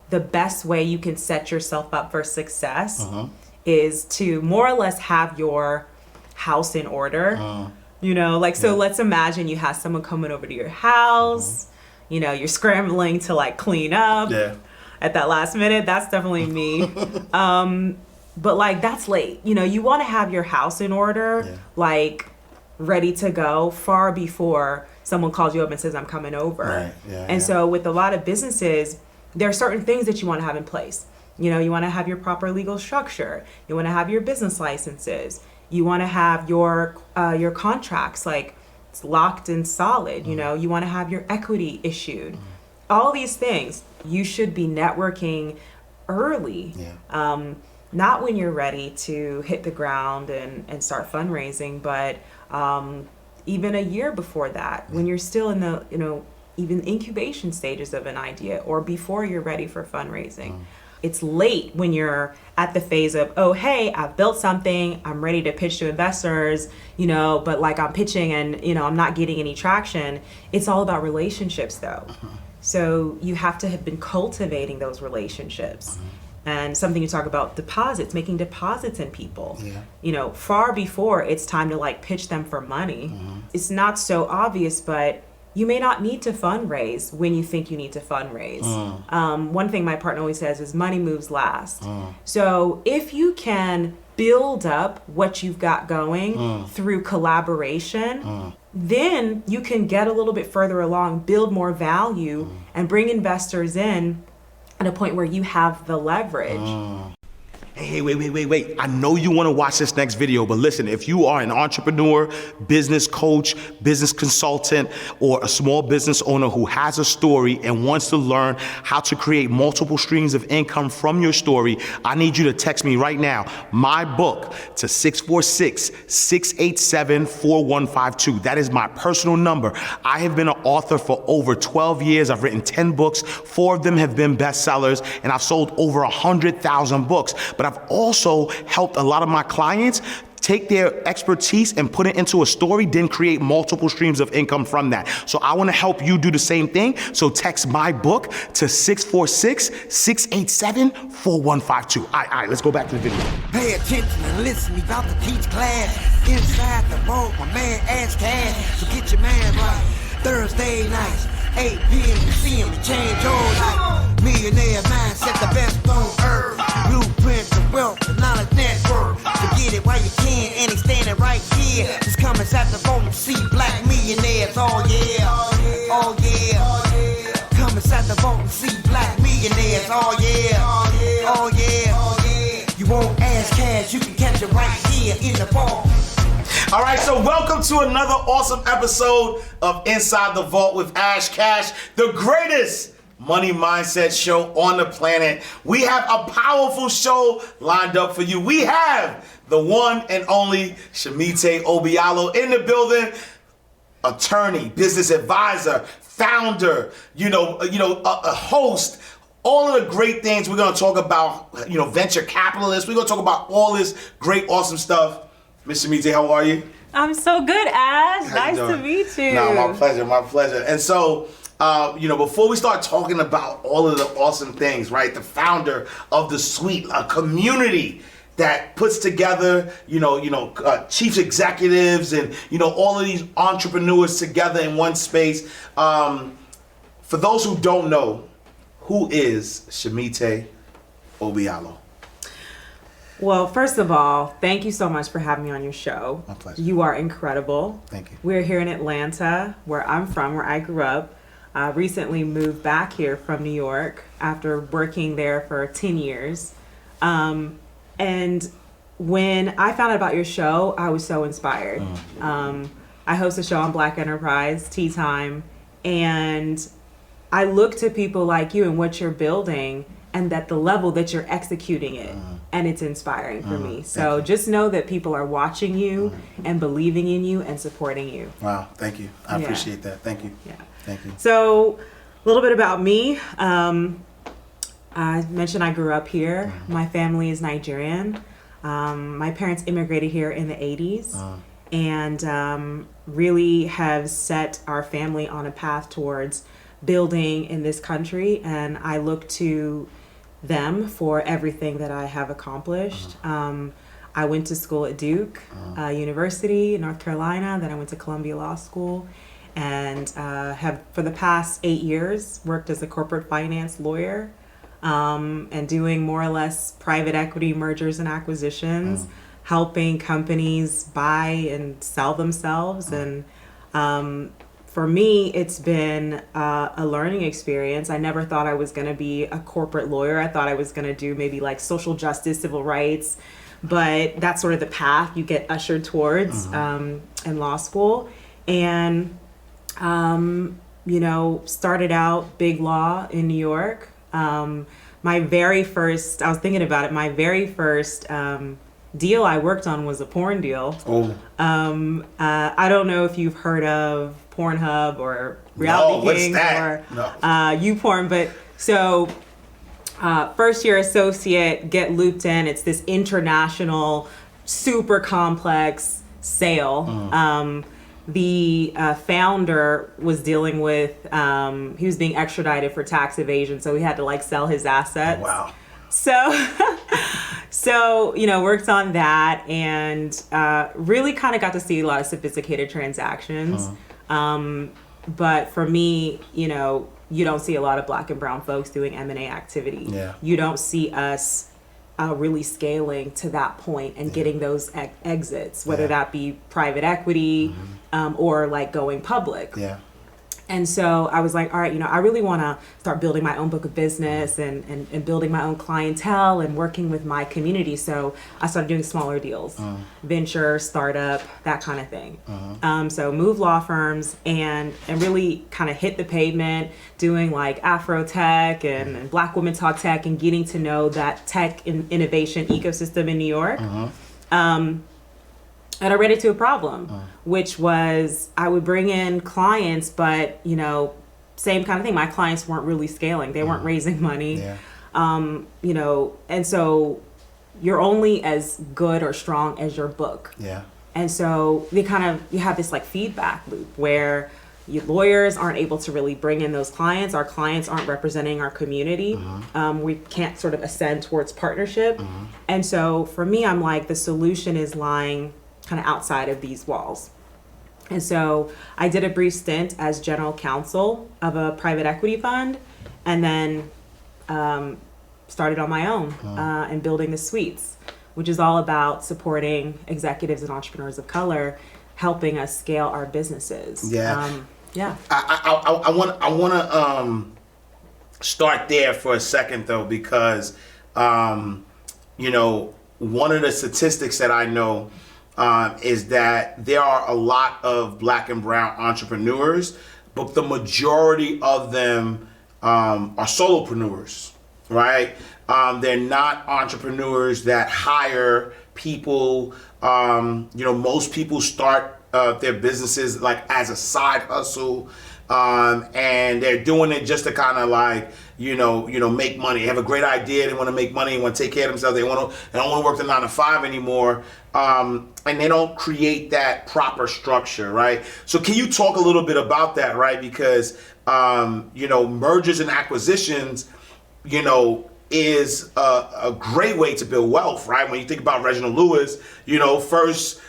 the best way you can set yourself up for success is to more or less have your house in order. You know, like, so let's imagine you have someone coming over to your house, you know, you're scrambling to like clean up at that last minute. That's definitely me. But like, that's late. You know, you want to have your house in order, like ready to go far before someone calls you up and says, I'm coming over. And so with a lot of businesses, there are certain things that you want to have in place. You know, you want to have your proper legal structure. You want to have your business licenses. You want to have your contracts like it's locked and solid. You know, you want to have your equity issued. All these things, you should be networking early. Not when you're ready to hit the ground and start fundraising, but even a year before that, when you're still in the, you know, even incubation stages of an idea or before you're ready for fundraising. It's late when you're at the phase of, oh, hey, I've built something, I'm ready to pitch to investors, you know, but like I'm pitching and, you know, I'm not getting any traction. It's all about relationships though. So you have to have been cultivating those relationships. And something you talk about, deposits, making deposits in people, you know, far before it's time to like pitch them for money. It's not so obvious, but you may not need to fundraise when you think you need to fundraise. One thing my partner always says is money moves last. So if you can build up what you've got going through collaboration, then you can get a little bit further along, build more value, and bring investors in at a point where you have the leverage. Hey, wait. I know you want to watch this next video, but listen, if you are an entrepreneur, business coach, business consultant, or a small business owner who has a story and wants to learn how to create multiple streams of income from your story, I need you to text me right now, my book, to 646-687-4152. That is my personal number. I have been an author for over 12 years. I've written 10 books. 4 of them have been bestsellers, and I've sold over 100,000 books. But I've also helped a lot of my clients take their expertise and put it into a story, then create multiple streams of income from that. So I want to help you do the same thing. So text my book to 646-687-4152. All right, let's go back to the video. Pay attention and listen, we about to teach class. Inside the vault, my man Is Cash. So get your man right. Thursday nights, 8 p.m. you see him to change your life. Millionaire mindset, the best on earth. Blueprints of wealth, the knowledge network. So get it while you can, and he's standing right here. Just come inside the vault and see black millionaires. Oh yeah, oh yeah. Come inside the vault and see black millionaires. Oh yeah, oh yeah. You won't ask cash, you can catch it right here in the vault. All right, so welcome to another awesome episode of Inside the Vault with Ash Cash, the greatest money mindset show on the planet. We have a powerful show lined up for you. We have the one and only Shimite Obialo in the building, attorney, business advisor, founder, a host. All of the great things we're going to talk about, venture capitalists. We're going to talk about all this great, awesome stuff. Miss Shimite, how are you? I'm so good, Ash. Nice to meet you. No, my pleasure. And so, before we start talking about all of the awesome things, right? The founder of The Suite, a community that puts together, chief executives and, all of these entrepreneurs together in one space. For those who don't know, who is Shimite Obialo? Well, first of all, thank you so much for having me on your show. My pleasure. You are incredible. Thank you. We're here in Atlanta, where I'm from, where I grew up. I recently moved back here from New York after working there for 10 years. And when I found out about your show, I was so inspired. I host a show on Black Enterprise, Tea Time, and I look to people like you and what you're building, and that the level that you're executing it, and it's inspiring for me. So just know that people are watching you and believing in you and supporting you. Wow, thank you. I appreciate that. Thank you. Yeah. Thank you. So a little bit about me. I mentioned I grew up here. My family is Nigerian. My parents immigrated here in the 80s and really have set our family on a path towards building in this country. And I look to them for everything that I have accomplished. I went to school at Duke University in North Carolina. Then I went to Columbia Law School, and have for the past 8 years worked as a corporate finance lawyer, and doing more or less private equity mergers and acquisitions, helping companies buy and sell themselves. And for me, it's been a learning experience. I never thought I was going to be a corporate lawyer. I thought I was going to do maybe like social justice, civil rights, but that's sort of the path you get ushered towards in law school. And, started out big law in New York. My very first deal I worked on was a porn deal. I don't know if you've heard of Pornhub or Reality Kings or YouPorn, but so first year associate, get looped in. It's this international, super complex sale. The founder was dealing with, he was being extradited for tax evasion, so he had to like sell his assets. Wow. So, worked on that, and really kind of got to see a lot of sophisticated transactions. But for me, you don't see a lot of Black and brown folks doing M&A activity. Yeah. You don't see us really scaling to that point and getting those exits, whether that be private equity or like going public. Yeah. And so I was like, all right, I really want to start building my own book of business and building my own clientele and working with my community. So I started doing smaller deals, venture, startup, that kind of thing. So moved law firms and really kind of hit the pavement, doing like Afro tech and Black women talk tech, and getting to know that tech and innovation ecosystem in New York. And I ran into a problem, which was I would bring in clients, but, same kind of thing. My clients weren't really scaling. They weren't raising money. And so you're only as good or strong as your book. Yeah. And so you have this like feedback loop where your lawyers aren't able to really bring in those clients. Our clients aren't representing our community. We can't sort of ascend towards partnership. And so for me, I'm like, the solution is lying kind of outside of these walls. And so I did a brief stint as general counsel of a private equity fund, and then started on my own and building the Suites, which is all about supporting executives and entrepreneurs of color, helping us scale our businesses. Yeah. Yeah. I want to start there for a second though, because one of the statistics that I know is that there are a lot of Black and brown entrepreneurs, but the majority of them are solopreneurs, right? They're not entrepreneurs that hire people. Most people start their businesses like as a side hustle, and they're doing it just to kind of like, make money. They have a great idea. They want to make money. They want to take care of themselves. They don't want to work the 9 to 5 anymore. And they don't create that proper structure, right? So can you talk a little bit about that, right? Because, mergers and acquisitions, is a great way to build wealth, right? When you think about Reginald Lewis, first,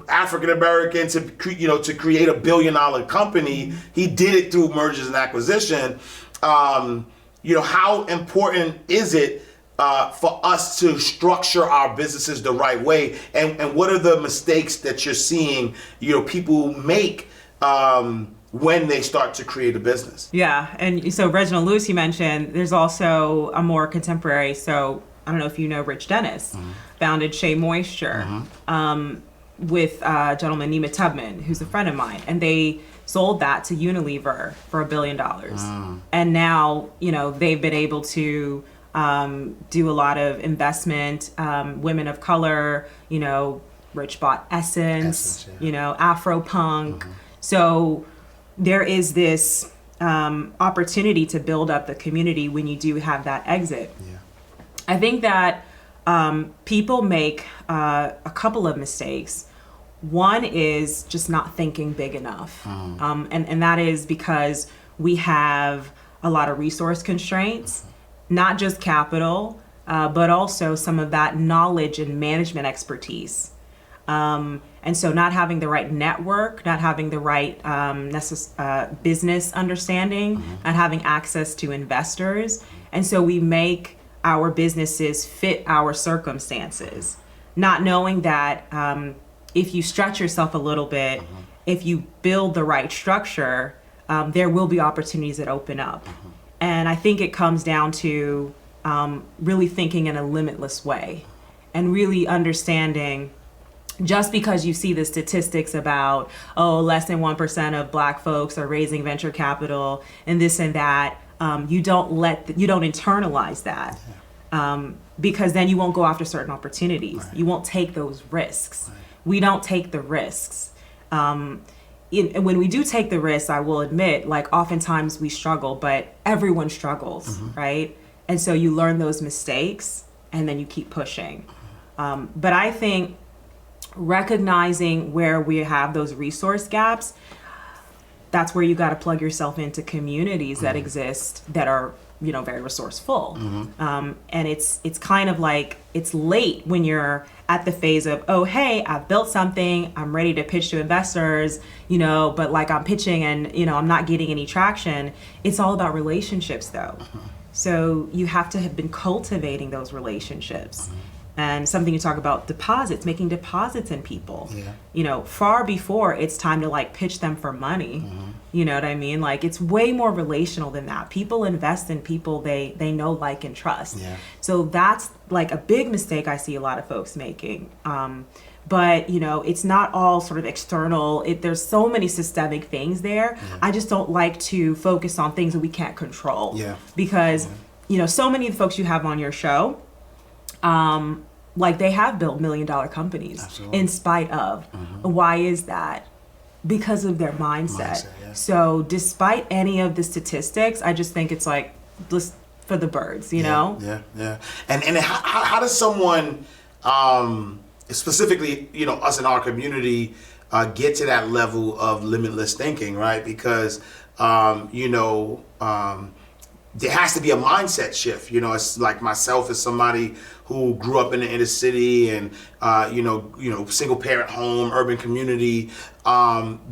African American to create $1 billion company, he did it through mergers and acquisition. How important is it for us to structure our businesses the right way, and what are the mistakes that you're seeing people make when they start to create a business? Yeah, and so Reginald Lewis, you mentioned, there's also a more contemporary, so I don't know if you know Rich Dennis, founded Shea Moisture with a gentleman, Nima Tubman, who's a friend of mine, and they sold that to Unilever for $1 billion. And now, they've been able to do a lot of investment, women of color, Rich bought Essence, Afro Punk. So there is this opportunity to build up the community when you do have that exit. Yeah. I think that people make a couple of mistakes. One is just not thinking big enough. And that is because we have a lot of resource constraints. not just capital, but also some of that knowledge and management expertise. And so not having the right network, not having the right business understanding, not having access to investors. And so we make our businesses fit our circumstances, not knowing that if you stretch yourself a little bit, if you build the right structure, there will be opportunities that open up. And I think it comes down to really thinking in a limitless way and really understanding, just because you see the statistics about, less than 1% of Black folks are raising venture capital and this and that, you don't internalize that, because then you won't go after certain opportunities. Right. You won't take those risks. Right. We don't take the risks. When we do take the risks, I will admit, like, oftentimes we struggle, but everyone struggles, right? And so you learn those mistakes and then you keep pushing. But I think recognizing where we have those resource gaps, that's where you got to plug yourself into communities that exist that are, very resourceful. And it's kind of like, it's late when you're at the phase of, hey, I've built something, I'm ready to pitch to investors, but like I'm pitching and, I'm not getting any traction. It's all about relationships though. So you have to have been cultivating those relationships. And something you talk about, deposits, making deposits in people, far before it's time to like pitch them for money. You know what I mean? Like, it's way more relational than that. People invest in people they know, like, and trust. So that's like a big mistake I see a lot of folks making. But, it's not all sort of external. There's so many systemic things there. I just don't like to focus on things that we can't control. Because, so many of the folks you have on your show, like, they have built $1 million companies. Absolutely. In spite of. Why is that? Because of their mindset. So despite any of the statistics, I just think it's like, just for the birds, know? And how does someone, specifically, us in our community, get to that level of limitless thinking, right? Because, there has to be a mindset shift. It's like myself as somebody who grew up in the inner city and, single parent home, urban community,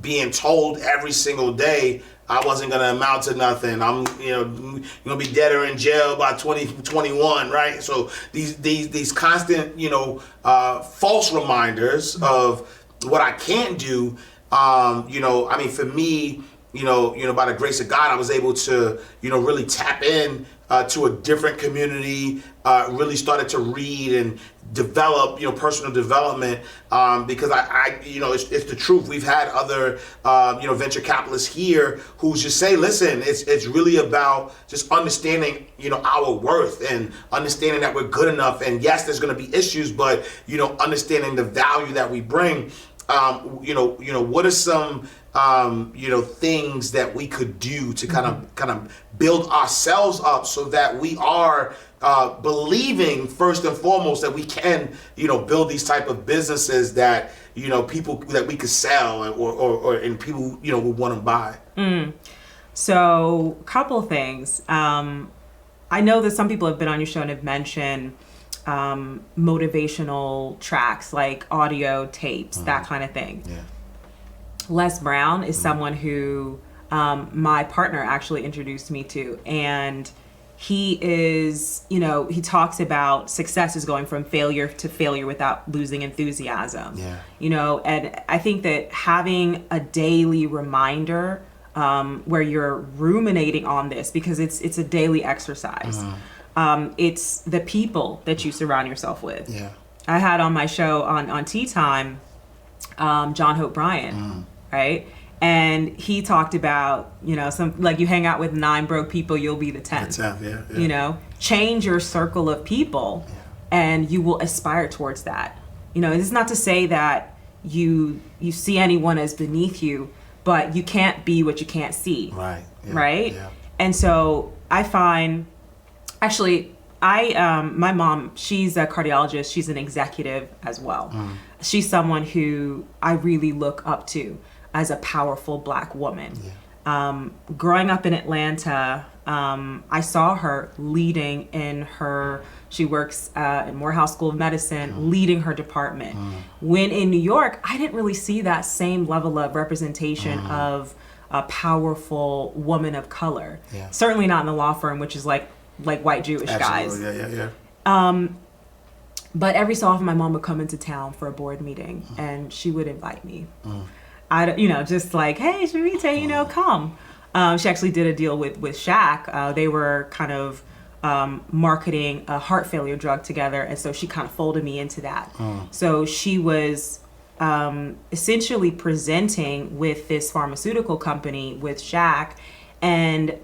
being told every single day I wasn't going to amount to nothing. I'm, going to be dead or in jail by 2021, right? So these constant, false reminders of what I can't do, for me, by the grace of God, I was able to, really tap in to a different community, really started to read and develop, personal development, because it's the truth. We've had other, venture capitalists here who just say, listen, it's really about just understanding, our worth and understanding that we're good enough. And yes, there's going to be issues, but, understanding the value that we bring. What are some things that we could do to kind of build ourselves up so that we are believing first and foremost that we can, build these type of businesses that, people that we could sell or and people, would want to buy. So a couple things. I know that some people have been on your show and have mentioned motivational tracks like audio tapes, that kind of thing. Les Brown is someone who my partner actually introduced me to, and he is, he talks about success is going from failure to failure without losing enthusiasm. And I think that having a daily reminder where you're ruminating on this, because it's a daily exercise. It's the people that you surround yourself with. I had on my show on Tea Time, John Hope Bryant, right? And he talked about, some, like, you hang out with 9 broke people, you'll be the 10th. Change your circle of people and you will aspire towards that. It's not to say that you see anyone as beneath you, but you can't be what you can't see. Right? And so I find, actually, my mom, she's a cardiologist. She's an executive as well. She's someone who I really look up to as a powerful Black woman. growing up in Atlanta, I saw her leading in her, she works in Morehouse School of Medicine, leading her department. When in New York, I didn't really see that same level of representation of a powerful woman of color. Yeah. Certainly not in the law firm, which is like white Jewish guys. Yeah. But every so often, my mom would come into town for a board meeting, and she would invite me. Just like, hey, Shimite, come. She actually did a deal with Shaq. They were kind of marketing a heart failure drug together, and so she kind of folded me into that. So she was essentially presenting with this pharmaceutical company with Shaq, and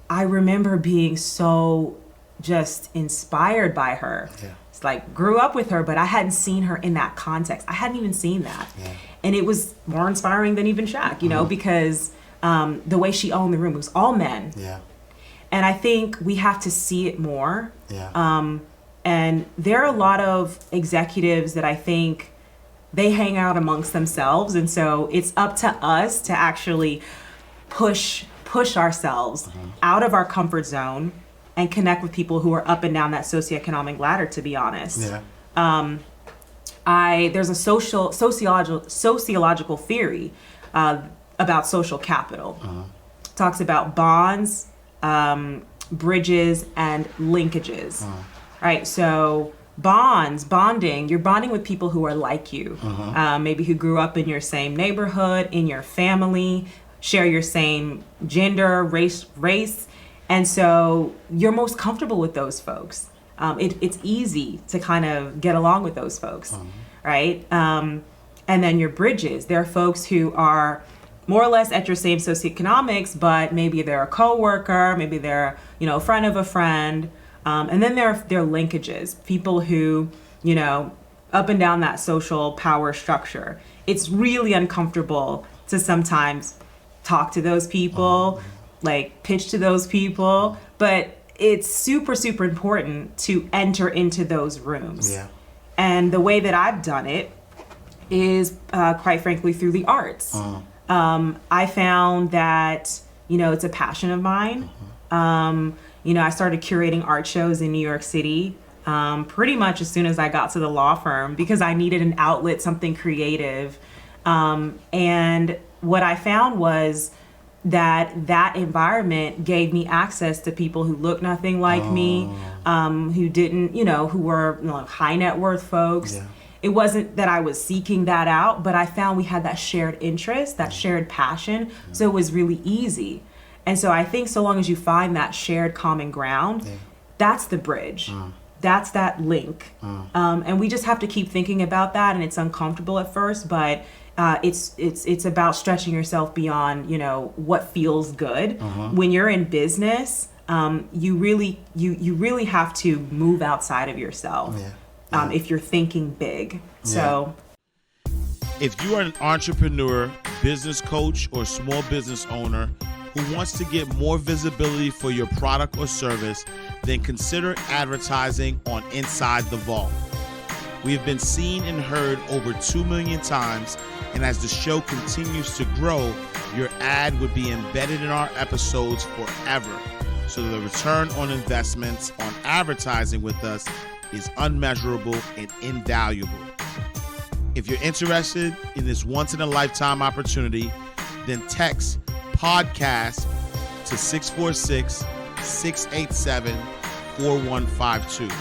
I remember being so just inspired by her. Yeah. It's like, grew up with her, but I hadn't seen her in that context. I hadn't even seen that. Yeah. And it was more inspiring than even Shaq, because the way she owned the room, it was all men. Yeah. And I think we have to see it more. Yeah. And there are a lot of executives that I think they hang out amongst themselves. And so it's up to us to actually push ourselves out of our comfort zone and connect with people who are up and down that socioeconomic ladder, to be honest. Yeah. There's a sociological theory about social capital. Talks about bonds, bridges, and linkages. Right? So bonding, you're bonding with people who are like you, maybe who grew up in your same neighborhood, in your family, share your same gender, race, and so you're most comfortable with those folks. It's easy to kind of get along with those folks, right? And then your bridges, there are folks who are more or less at your same socioeconomics, but maybe they're a coworker, maybe they're a friend of a friend, and then there are linkages, people who up and down that social power structure. It's really uncomfortable to sometimes talk to those people, like pitch to those people, but it's super, super important to enter into those rooms. Yeah. And the way that I've done it is quite frankly through the arts. I found that, it's a passion of mine. I started curating art shows in New York City pretty much as soon as I got to the law firm because I needed an outlet, something creative. And what I found was that environment gave me access to people who looked nothing like me, who didn't, who were high net worth folks. Yeah. It wasn't that I was seeking that out, but I found we had that shared interest, that shared passion. So it was really easy. And so I think so long as you find that shared common ground, that's the bridge. That's that link. And we just have to keep thinking about that. And it's uncomfortable at first, but it's about stretching yourself beyond, what feels good. When you're in business, you really have to move outside of yourself. If you're thinking big. So if you are an entrepreneur, business coach, or small business owner who wants to get more visibility for your product or service, then consider advertising on Inside the Vault. We have been seen and heard over 2 million times, and as the show continues to grow, your ad would be embedded in our episodes forever. So the return on investments on advertising with us is unmeasurable and invaluable. If you're interested in this once-in-a-lifetime opportunity, then text podcast to 646-687-4152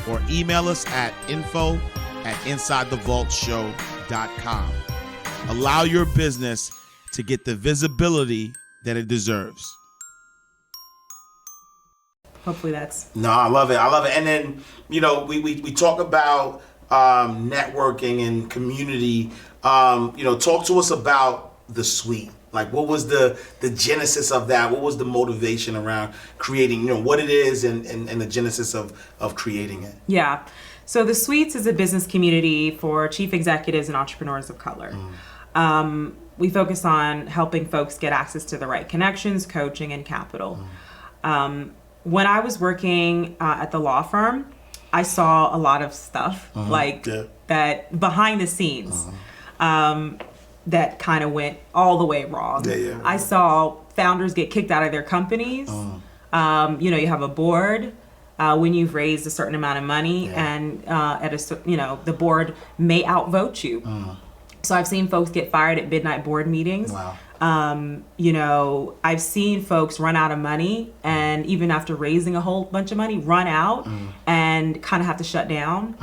or email us at info@insidethevaultshow.com. Allow your business to get the visibility that it deserves. hopefully that's... No, I love it. And then, we talk about networking and community. Talk to us about the suite. Like, what was the genesis of that? What was the motivation around creating, what it is and the genesis of creating it? Yeah. So the Suites is a business community for chief executives and entrepreneurs of color. We focus on helping folks get access to the right connections, coaching, and capital. When I was working at the law firm, I saw a lot of stuff that behind the scenes that kind of went all the way wrong. I saw founders get kicked out of their companies. You know, you have a board when you've raised a certain amount of money, and the board may outvote you. So I've seen folks get fired at midnight board meetings. Wow. You know, I've seen folks run out of money, and even after raising a whole bunch of money, run out and kind of have to shut down.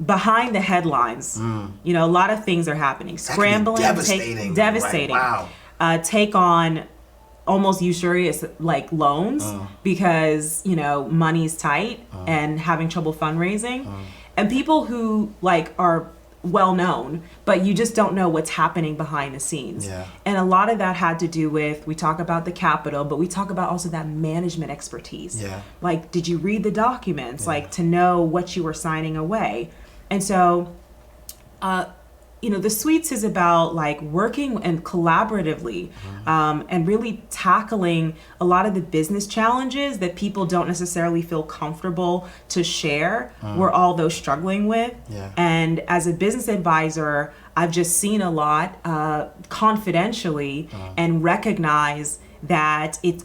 Behind the headlines, you know, a lot of things are happening. Scrambling, devastating. devastating. Right? Wow. Take on almost usurious like loans because, you know, money's tight and having trouble fundraising. And people who like are well known, but you just don't know what's happening behind the scenes. Yeah. And a lot of that had to do with, we talk about the capital, but we talk about also that management expertise. Yeah. Like, did you read the documents? Like, to know what you were signing away. And so, you know, the Suites is about like working and collaboratively and really tackling a lot of the business challenges that people don't necessarily feel comfortable to share. We're all those struggling with. Yeah. And as a business advisor, I've just seen a lot confidentially and recognize that it's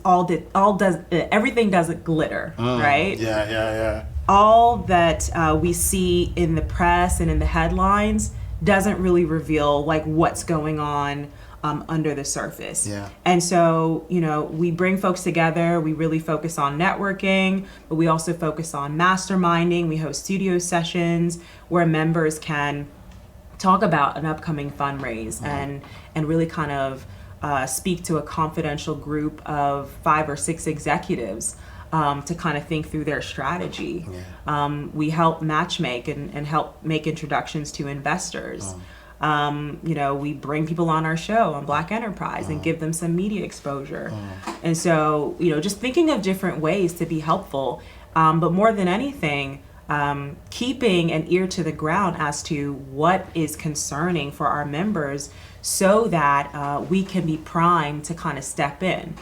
everything doesn't glitter, right? Yeah. All that we see in the press and in the headlines doesn't really reveal like what's going on under the surface. Yeah. And so, you know, we bring folks together, we really focus on networking, but we also focus on masterminding. We host studio sessions where members can talk about an upcoming fundraise and really kind of speak to a confidential group of 5 or 6 executives to kind of think through their strategy. We help matchmake and help make introductions to investors. You know, we bring people on our show on Black Enterprise and give them some media exposure. And so, you know, just thinking of different ways to be helpful, but more than anything, keeping an ear to the ground as to what is concerning for our members so that we can be primed to kind of step in.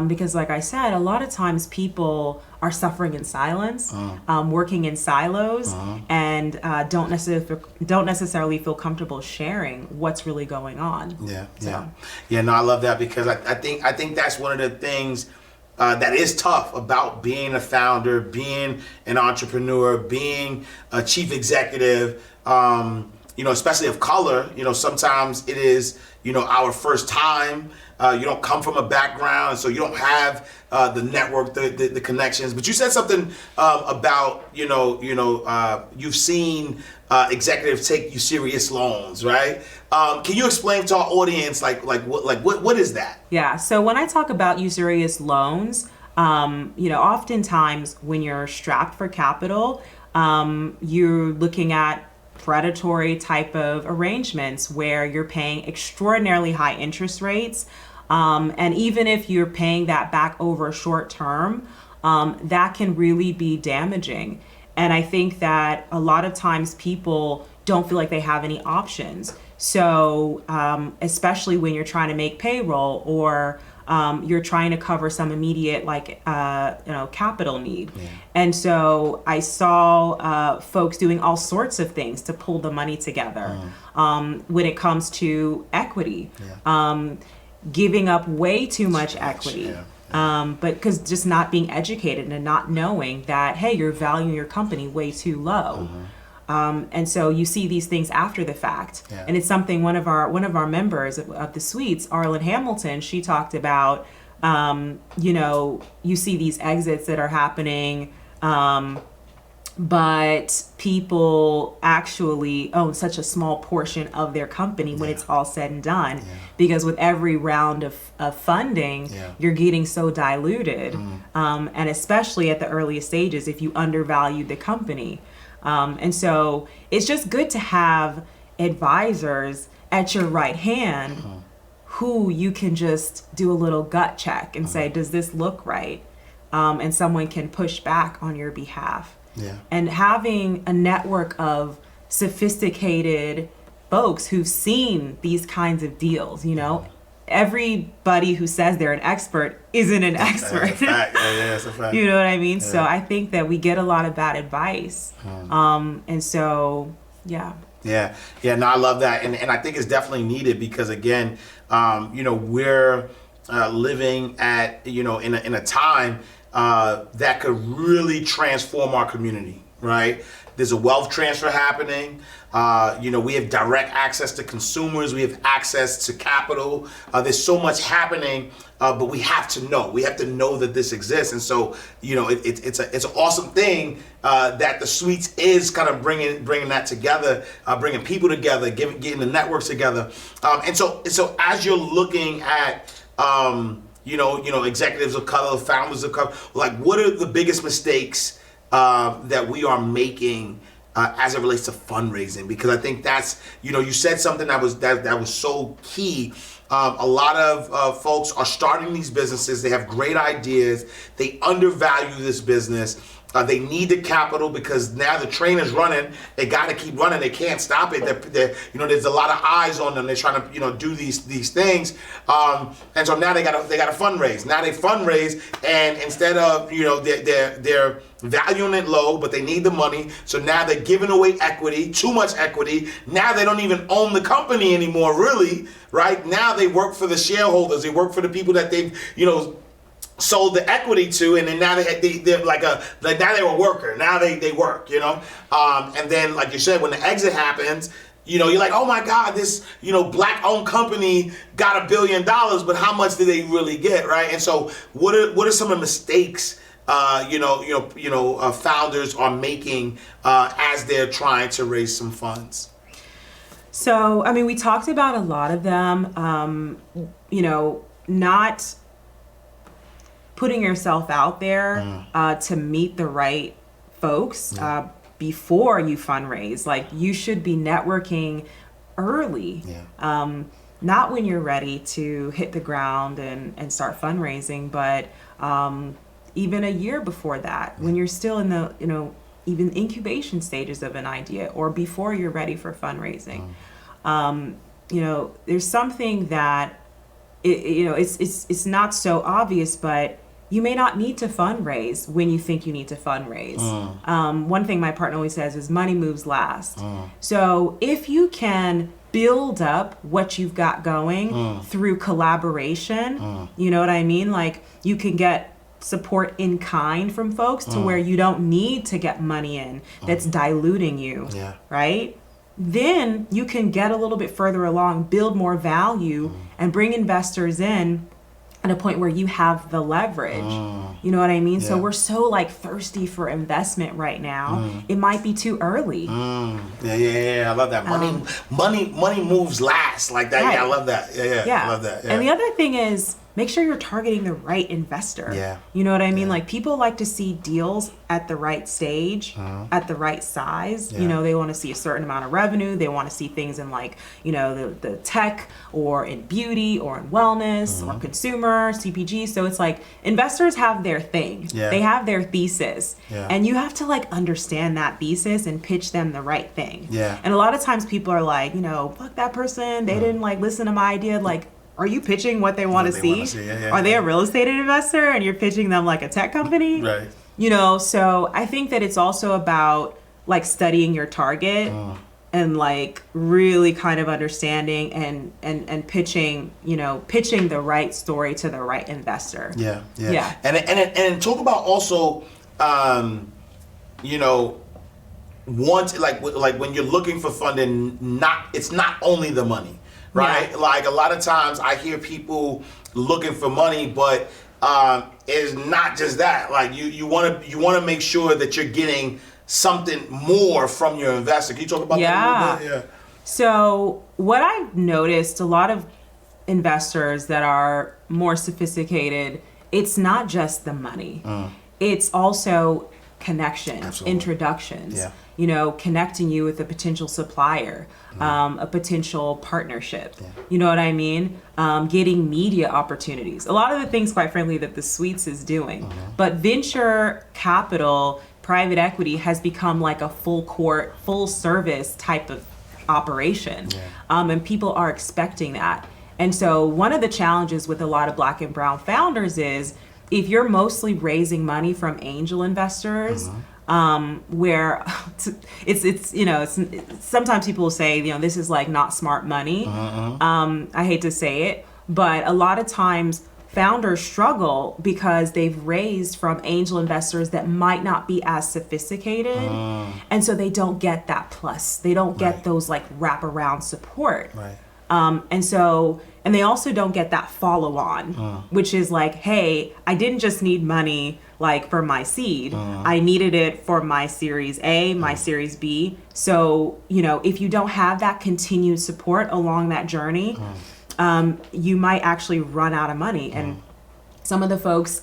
Because like I said, a lot of times people are suffering in silence, working in silos, and don't necessarily feel comfortable sharing what's really going on. Yeah. No, I love that because I think that's one of the things that is tough about being a founder, being an entrepreneur, being a chief executive. You know, especially of color, you know, sometimes it is, you know, our first time. You don't come from a background, so you don't have the network, the connections. But you said something about, you've seen executives take usurious loans, right? Can you explain to our audience, what is that? Yeah. So when I talk about usurious loans, you know, oftentimes when you're strapped for capital, you're looking at predatory type of arrangements where you're paying extraordinarily high interest rates. And even if you're paying that back over short term, that can really be damaging. And I think that a lot of times people don't feel like they have any options. So especially when you're trying to make payroll or you're trying to cover some immediate capital need. And so I saw folks doing all sorts of things to pull the money together when it comes to equity, giving up way too much equity. But because just not being educated and not knowing that, hey, you're valuing your company way too low. And so you see these things after the fact. And it's something one of our members of the Suites, Arlen Hamilton, she talked about, you see these exits that are happening, but people actually own such a small portion of their company when it's all said and done. Because with every round of funding, you're getting so diluted. And especially at the earliest stages, if you undervalue the company. And so it's just good to have advisors at your right hand who you can just do a little gut check and say, does this look right? And someone can push back on your behalf. And having a network of sophisticated folks who've seen these kinds of deals, you know, everybody who says they're an expert isn't an expert. That's a fact. That's a fact. You know what I mean? So I think that we get a lot of bad advice. And so, no, I love that. And I think it's definitely needed because again, we're living at, in a time that could really transform our community, right? There's a wealth transfer happening. We have direct access to consumers. We have access to capital. There's so much happening, but we have to know. We have to know that this exists. And so, it's an awesome thing that the Suites is kind of bringing that together, bringing people together, getting the networks together. And so as you're looking at executives of color, founders of color, like, what are the biggest mistakes that we are making as it relates to fundraising? Because I think that's, you said something that was so key. A lot of folks are starting these businesses. They have great ideas. They undervalue this business. They need the capital because now the train is running. They got to keep running. They can't stop it. There's a lot of eyes on them. They're trying to do these things, and so now they got to fundraise. Now they fundraise, and instead of they're valuing it low, but they need the money. So now they're giving away equity, too much equity. Now they don't even own the company anymore, really. Right now they work for the shareholders. They work for the people that they've sold the equity to, and then now they're now they're a worker. Now they work, and then, like you said, when the exit happens, you're like, oh my God, this black-owned company got $1 billion, but how much did they really get, right? And so, what are some of the mistakes founders are making as they're trying to raise some funds? So, I mean, we talked about a lot of them. Not putting yourself out there to meet the right folks before you fundraise. Like, you should be networking early, not when you're ready to hit the ground and start fundraising, but even a year before that, when you're still in the even incubation stages of an idea, or before you're ready for fundraising. There's something that it's not so obvious, but you may not need to fundraise when you think you need to fundraise. One thing my partner always says is money moves last. So if you can build up what you've got going through collaboration, you know what I mean? Like, you can get support in kind from folks to where you don't need to get money in that's diluting you, right? Then you can get a little bit further along, build more value, and bring investors in at a point where you have the leverage. You know what I mean? So we're so thirsty for investment right now. It might be too early. I love that. Money moves last, like that. Right. I love that. I love that. And the other thing is, make sure you're targeting the right investor. You know what I mean? Like, people like to see deals at the right stage, at the right size. They want to see a certain amount of revenue. They want to see things in the tech, or in beauty, or in wellness, or consumer, CPG. So it's like, investors have their thing. They have their thesis. And you have to understand that thesis and pitch them the right thing. And a lot of times people are like, fuck that person. They didn't listen to my idea. Like, are you pitching what they want to see? Are they a real estate investor and you're pitching them like a tech company? Right. So I think that it's also about studying your target and really kind of understanding and pitching the right story to the right investor. And talk about also once when you're looking for funding, it's not only the money. Right? A lot of times I hear people looking for money, but it's not just that. You want to make sure that you're getting something more from your investor. Can you talk about that a little bit? So what I've noticed, a lot of investors that are more sophisticated, it's not just the money. It's also connections, introductions. Connecting you with a potential supplier, a potential partnership. You know what I mean? Getting media opportunities. A lot of the things, quite frankly, that the Suites is doing. But venture capital, private equity has become a full service type of operation. And people are expecting that. And so one of the challenges with a lot of Black and brown founders is, if you're mostly raising money from angel investors, where it's sometimes people will say, this is not smart money. I hate to say it, but a lot of times founders struggle because they've raised from angel investors that might not be as sophisticated. And so they don't get that plus. They don't get those like wraparound support. Right. And they also don't get that follow on, which is like, hey, I didn't just need money like for my seed. I needed it for my Series A, my Series B. So, you know, if you don't have that continued support along that journey, you might actually run out of money. And some of the folks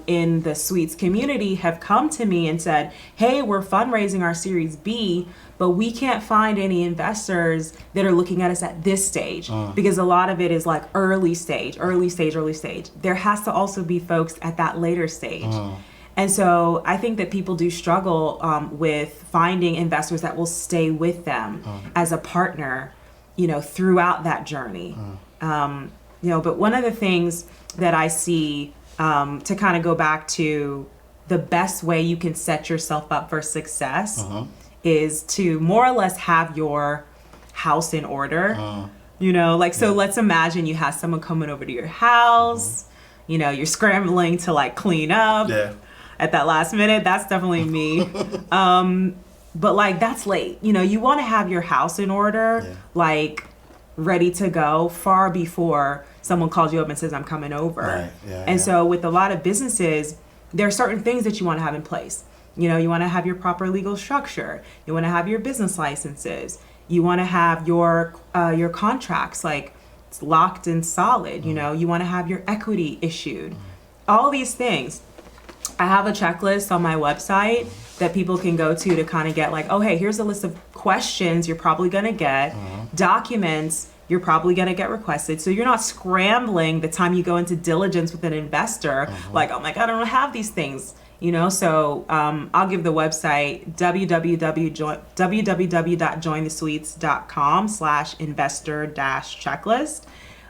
in the Sweets community have come to me and said, hey, we're fundraising our Series B, but we can't find any investors that are looking at us at this stage, because a lot of it is like early stage. There has to also be folks at that later stage. And so I think that people do struggle with finding investors that will stay with them as a partner, you know, throughout that journey. But one of the things that I see to kind of go back to the best way you can set yourself up for success is to more or less have your house in order. So let's imagine you have someone coming over to your house, you know, you're scrambling to like clean up at that last minute. That's definitely me. But like that's late. You know, you want to have your house in order, like ready to go far before someone calls you up and says, I'm coming over. So with a lot of businesses, there are certain things that you want to have in place. You know, you want to have your proper legal structure. You want to have your business licenses. You want to have your contracts like it's locked and solid. You know, you want to have your equity issued. All these things. I have a checklist on my website that people can go to kind of get like, oh, hey, here's a list of questions you're probably going to get, documents you're probably going to get requested. So you're not scrambling the time you go into diligence with an investor, like, oh my God, I don't have these things. You know, so I'll give the website www.jointhesweets.com/investor-checklist.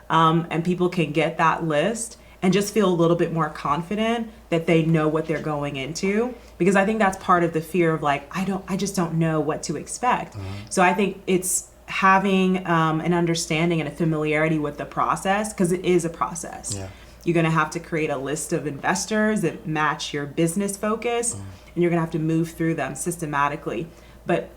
And people can get that list and just feel a little bit more confident that they know what they're going into. Because I think that's part of the fear of like, I just don't know what to expect. So I think it's having an understanding and a familiarity with the process, because it is a process. You're going to have to create a list of investors that match your business focus, and you're going to have to move through them systematically. But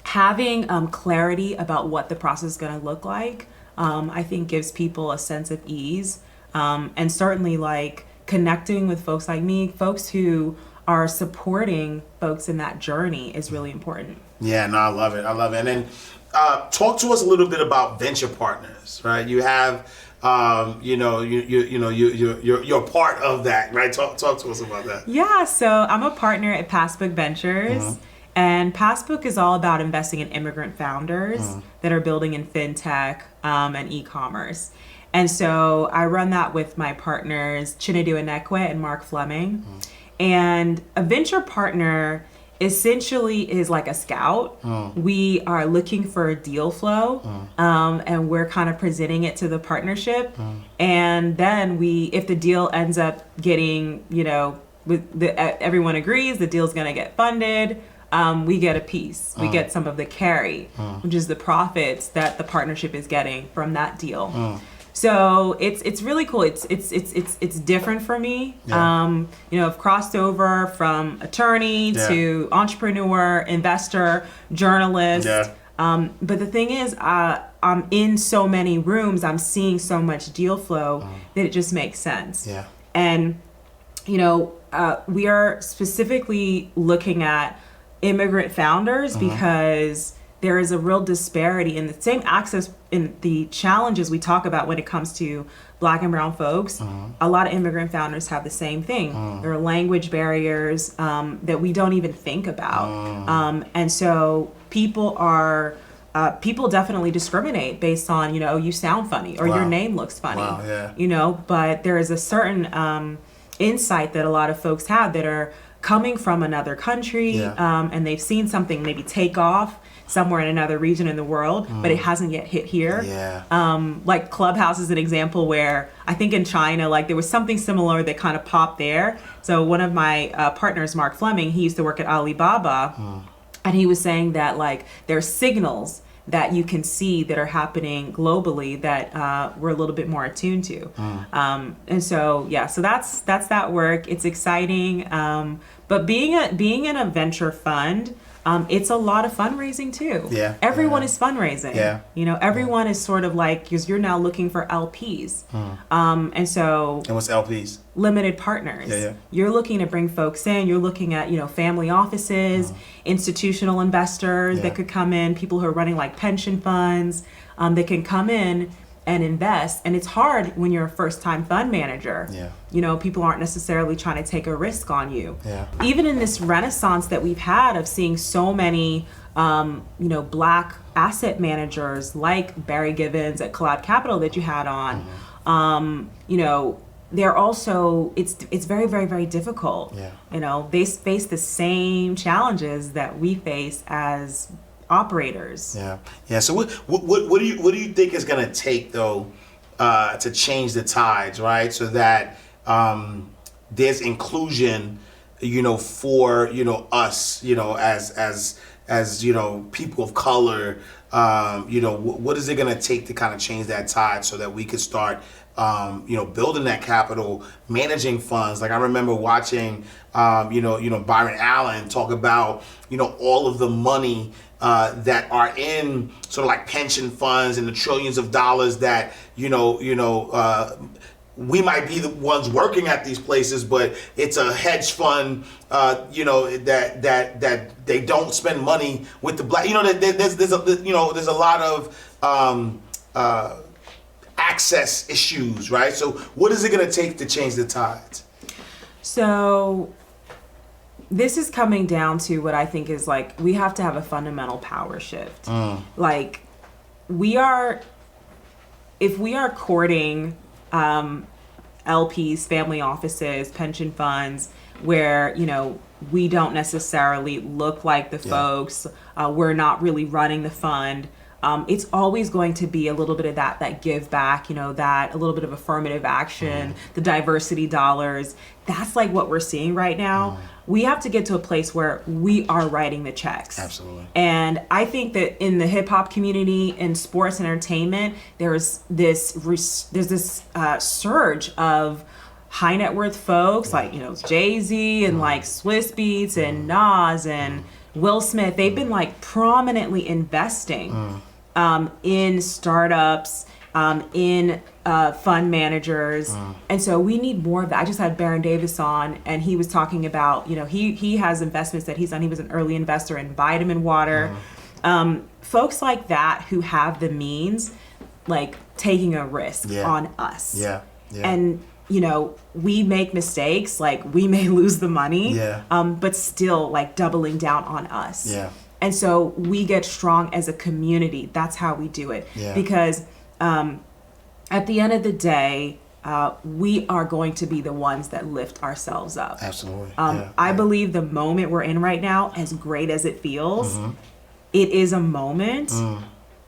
having clarity about what the process is going to look like, I think gives people a sense of ease. And certainly like connecting with folks like me, folks who are supporting folks in that journey is really important. Yeah, no, I love it. And then talk to us a little bit about venture partners, right? You have you're part of that, right? Talk to us about that. Yeah, so I'm a partner at Passbook Ventures, and Passbook is all about investing in immigrant founders that are building in fintech and e-commerce. And so I run that with my partners, Chinedu Enekwe and Mark Fleming. And a venture partner essentially is like a scout. We are looking for a deal flow, and we're kind of presenting it to the partnership. And then if the deal ends up getting, you know, everyone agrees the deal's going to get funded, we get a piece. We get some of the carry, which is the profits that the partnership is getting from that deal. So it's really cool. It's different for me. I've crossed over from attorney to entrepreneur, investor, journalist. But the thing is, I'm in so many rooms. I'm seeing so much deal flow that it just makes sense. And we are specifically looking at immigrant founders because there is a real disparity in the same access in the challenges we talk about when it comes to Black and brown folks. A lot of immigrant founders have the same thing. There are language barriers that we don't even think about. And so people definitely discriminate based on, you sound funny or your name looks funny, but there is a certain insight that a lot of folks have that are coming from another country and they've seen something maybe take off somewhere in another region in the world, but it hasn't yet hit here. Like Clubhouse is an example where I think in China, like there was something similar that kind of popped there. So one of my partners, Mark Fleming, he used to work at Alibaba, and he was saying that like there are signals that you can see that are happening globally that we're a little bit more attuned to. And so, yeah, so that's that work. It's exciting. But being in a venture fund, it's a lot of fundraising too. Yeah. Everyone is fundraising. Yeah. You know, everyone is sort of like, because you're now looking for LPs. And so. And what's LPs? Limited partners. Yeah. You're looking to bring folks in. You're looking at, family offices, institutional investors that could come in, people who are running like pension funds, that can come in and invest. And it's hard when you're a first-time fund manager. Yeah. People aren't necessarily trying to take a risk on you. Yeah. Even in this renaissance that we've had of seeing so many, Black asset managers like Barry Givens at Collab Capital that you had on, they're also, it's very, very, very difficult. Yeah. They face the same challenges that we face as operators. Yeah. Yeah. So what do you think is going to take though to change the tides, right? So that there's inclusion, for us, as people of color, what is it going to take to kind of change that tide so that we could start building that capital, managing funds. Like I remember watching, Byron Allen talk about, all of the money that are in sort of like pension funds and the trillions of dollars that, we might be the ones working at these places, but it's a hedge fund, that they don't spend money with the Black. There's a lot of access issues, right? So what is it going to take to change the tides? So this is coming down to what I think is like, we have to have a fundamental power shift. Like if we are courting LPs, family offices, pension funds, where, we don't necessarily look like the folks, we're not really running the fund. It's always going to be a little bit of that give back, that a little bit of affirmative action, the diversity dollars. That's like what we're seeing right now. We have to get to a place where we are writing the checks. Absolutely. And I think that in the hip hop community, in sports and entertainment, there's this surge of high net worth folks like, Jay-Z and like Swiss Beats and Nas and Will Smith. They've been like prominently investing in startups, in fund managers. And so we need more of that. I just had Baron Davis on, and he was talking about, he has investments that he's done. He was an early investor in vitamin water. Folks like that who have the means, like taking a risk on us. Yeah. And, we make mistakes, like we may lose the money, but still like doubling down on us. Yeah. And so we get strong as a community. That's how we do it. Yeah. Because at the end of the day, we are going to be the ones that lift ourselves up. Absolutely. I believe the moment we're in right now, as great as it feels, it is a moment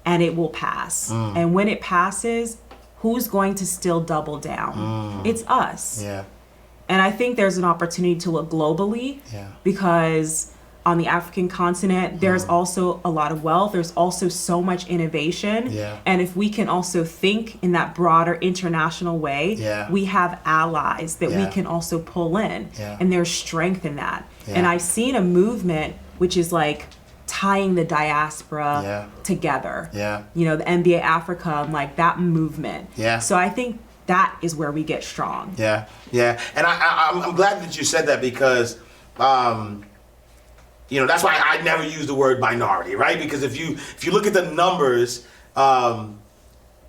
and it will pass. And when it passes, who's going to still double down? It's us. Yeah. And I think there's an opportunity to look globally because on the African continent, there's also a lot of wealth. There's also so much innovation. Yeah. And if we can also think in that broader international way, we have allies that we can also pull in. Yeah. And there's strength in that. Yeah. And I've seen a movement which is like tying the diaspora together. Yeah. The NBA Africa, and like that movement. Yeah. So I think that is where we get strong. Yeah. Yeah. And I'm glad that you said that because, that's why I never use the word minority, right? Because if you look at the numbers,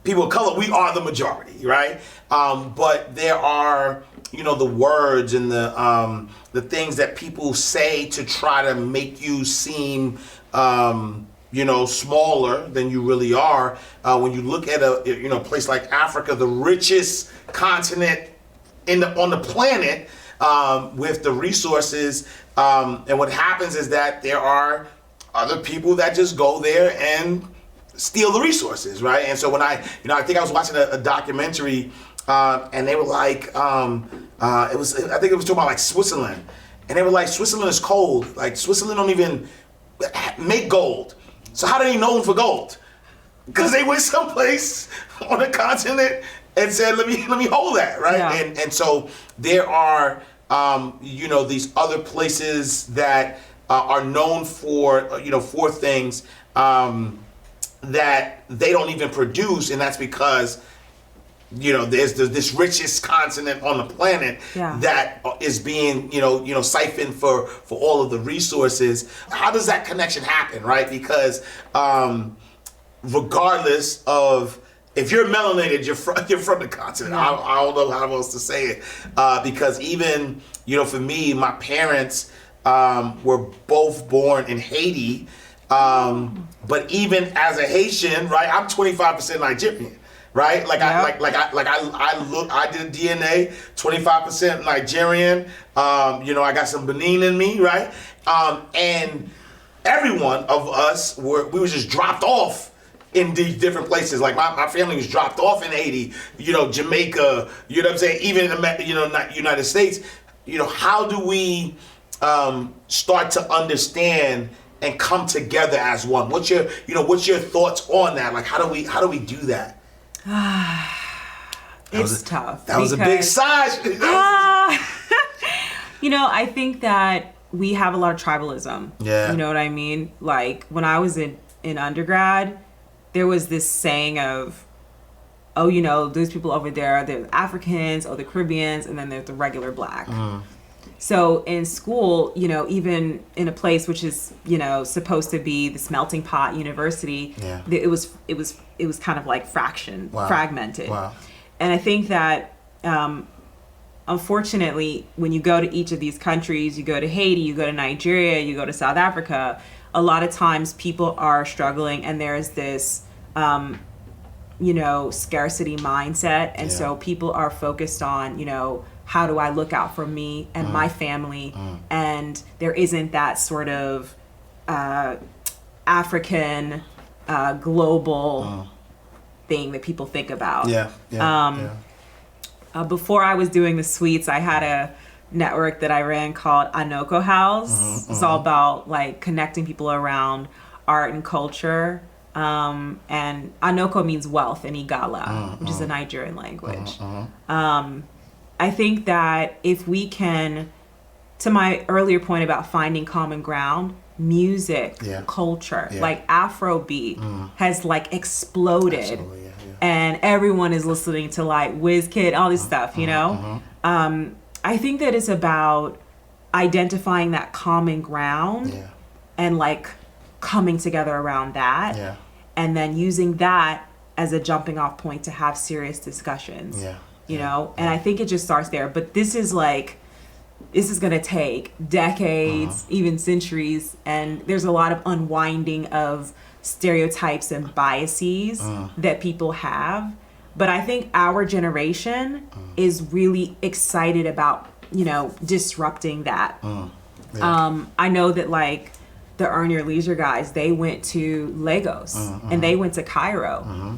people of color, we are the majority, right? But there are, the words and the things that people say to try to make you seem, smaller than you really are. When you look at a place like Africa, the richest continent on the planet, with the resources, and what happens is that there are other people that just go there and steal the resources, right? And so when I think I was watching a documentary, and they were like, I think it was talking about like Switzerland, and they were like, Switzerland is cold. Like Switzerland don't even make gold. So how are they known for gold? Because they went someplace on the continent and said, let me hold that, right? Yeah. And so there are these other places that are known for for things that they don't even produce, and that's because there's this richest continent on the planet that is being siphoned for all of the resources. How does that connection happen, right? Because regardless of if you're melanated, you're from the continent. Yeah. I don't know how else to say it, because even for me, my parents were both born in Haiti, but even as a Haitian, right, I'm 25% Nigerian. Right, like yep. I did DNA, 25% Nigerian. I got some Benin in me, right? And every one of us we were just dropped off in these different places. Like my family was dropped off in Haiti, Jamaica, you know what I'm saying? Even in the United States. How do we start to understand and come together as one? What's your thoughts on that? Like how do we do that? It's tough. That was a big sigh. I think that we have a lot of tribalism. Yeah. You know what I mean? Like when I was in undergrad, there was this saying of, those people over there, they're Africans, the Caribbeans, and then there's the regular black. So in school, even in a place which is, supposed to be this melting pot university, it was kind of like fragmented. Wow. And I think that, unfortunately, when you go to each of these countries, you go to Haiti, you go to Nigeria, you go to South Africa, a lot of times people are struggling and there's this, scarcity mindset. And so people are focused on, how do I look out for me and my family? And there isn't that sort of African global thing that people think about. Before I was doing the suites, I had a network that I ran called Anoko House. It's all about like connecting people around art and culture. And Anoko means wealth in Igala, which is a Nigerian language. I think that if we can, to my earlier point about finding common ground, music, culture, like Afrobeat has like exploded. Absolutely, and everyone is listening to like WizKid, all this stuff, I think that it's about identifying that common ground and like coming together around that and then using that as a jumping off point to have serious discussions. And I think it just starts there. But this is going to take decades, even centuries. And there's a lot of unwinding of stereotypes and biases that people have. But I think our generation is really excited about, disrupting that. I know that like the Earn Your Leisure guys, they went to Lagos and they went to Cairo.